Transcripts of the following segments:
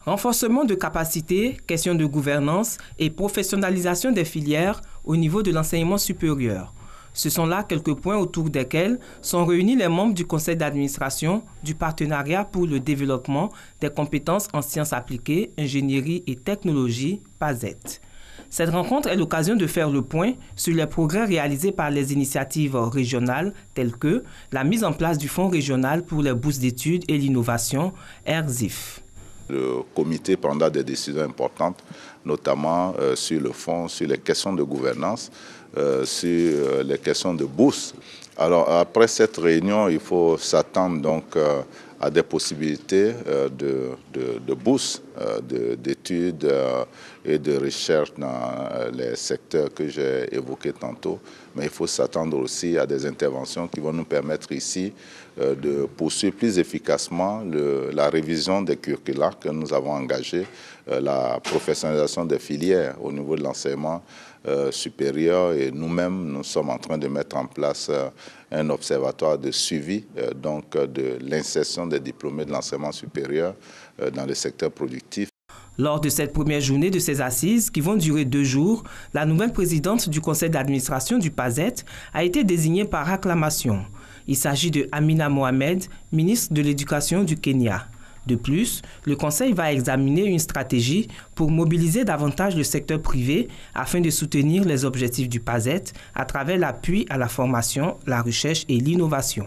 Renforcement de capacités, questions de gouvernance et professionnalisation des filières au niveau de l'enseignement supérieur. Ce sont là quelques points autour desquels sont réunis les membres du conseil d'administration du partenariat pour le développement des compétences en sciences appliquées, ingénierie et technologie, PASET. Cette rencontre est l'occasion de faire le point sur les progrès réalisés par les initiatives régionales telles que la mise en place du Fonds régional pour les bourses d'études et l'innovation, RZIF. Le comité prendra des décisions importantes, notamment sur le fonds, sur les questions de gouvernance, sur les questions de bourse. Alors après cette réunion, il faut s'attendre donc à des possibilités de bourse, d'études et de recherche dans les secteurs que j'ai évoqués tantôt. Mais il faut s'attendre aussi à des interventions qui vont nous permettre ici de poursuivre plus efficacement la révision des curricula que nous avons engagés, la professionnalisation des filières au niveau de l'enseignement supérieur, et nous-mêmes, nous sommes en train de mettre en place un observatoire de suivi donc de l'insertion des diplômés de l'enseignement supérieur dans le secteur productif. Lors de cette première journée de ces assises, qui vont durer 2 jours, la nouvelle présidente du conseil d'administration du PASET a été désignée par acclamation. Il s'agit de Amina Mohamed, ministre de l'Éducation du Kenya. De plus, le Conseil va examiner une stratégie pour mobiliser davantage le secteur privé afin de soutenir les objectifs du PASET à travers l'appui à la formation, la recherche et l'innovation.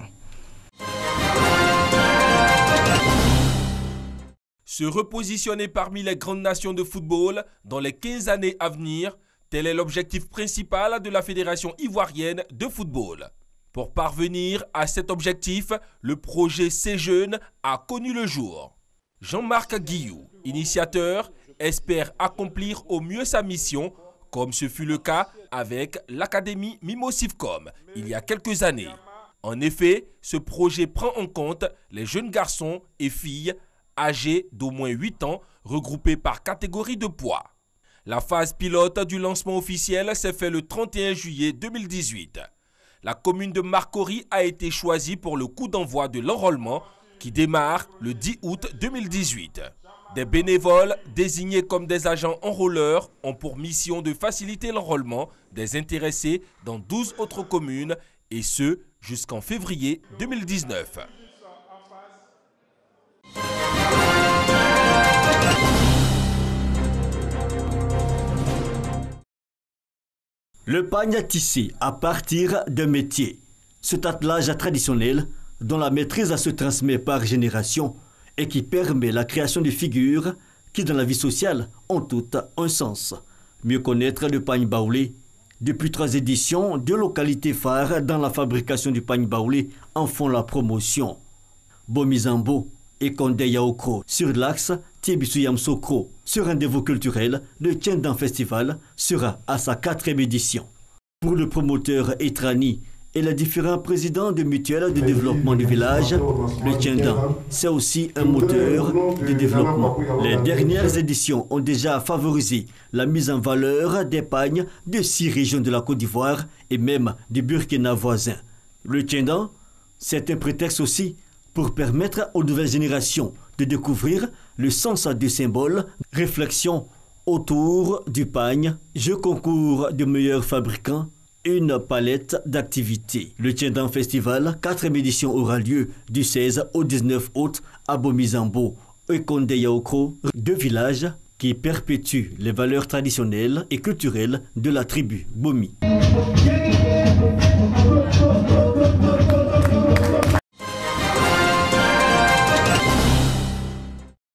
Se repositionner parmi les grandes nations de football dans les 15 années à venir, tel est l'objectif principal de la Fédération ivoirienne de football. Pour parvenir à cet objectif, le projet C-Jeunes a connu le jour. Jean-Marc Guillou, initiateur, espère accomplir au mieux sa mission, comme ce fut le cas avec l'Académie Mimosivcom il y a quelques années. En effet, ce projet prend en compte les jeunes garçons et filles âgés d'au moins 8 ans, regroupés par catégorie de poids. La phase pilote du lancement officiel s'est faite le 31 juillet 2018. La commune de Marcory a été choisie pour le coup d'envoi de l'enrôlement qui démarre le 10 août 2018. Des bénévoles désignés comme des agents enrôleurs ont pour mission de faciliter l'enrôlement des intéressés dans 12 autres communes, et ce jusqu'en février 2019. Le pagne tissé à partir d'un métier. Cet attelage traditionnel dont la maîtrise se transmet par génération et qui permet la création de figures qui dans la vie sociale ont toutes un sens. Mieux connaître le pagne baoulé. Depuis 3 éditions, 2 localités phares dans la fabrication du pagne baoulé en font la promotion. Bomizambo et Kondé Yaokro sur l'axe Tiebisuyam-Sokro. Ce rendez-vous culturel, le Tiendan Festival sera à sa 4e édition. Pour le promoteur Etrani et les différents présidents de mutuelles de développement du village, le Tiendan, c'est aussi un moteur de développement. Les dernières éditions ont déjà favorisé la mise en valeur des pagnes de 6 régions de la Côte d'Ivoire et même du Burkina voisin. Le Tiendan, c'est un prétexte aussi pour permettre aux nouvelles générations de découvrir le sens du symbole, réflexion autour du pagne, jeu concours de meilleurs fabricants, une palette d'activités. Le Tiendan Festival, 4e édition aura lieu du 16 au 19 août à Bomizambo et Kondé Yaokro, 2 villages qui perpétuent les valeurs traditionnelles et culturelles de la tribu Bomi.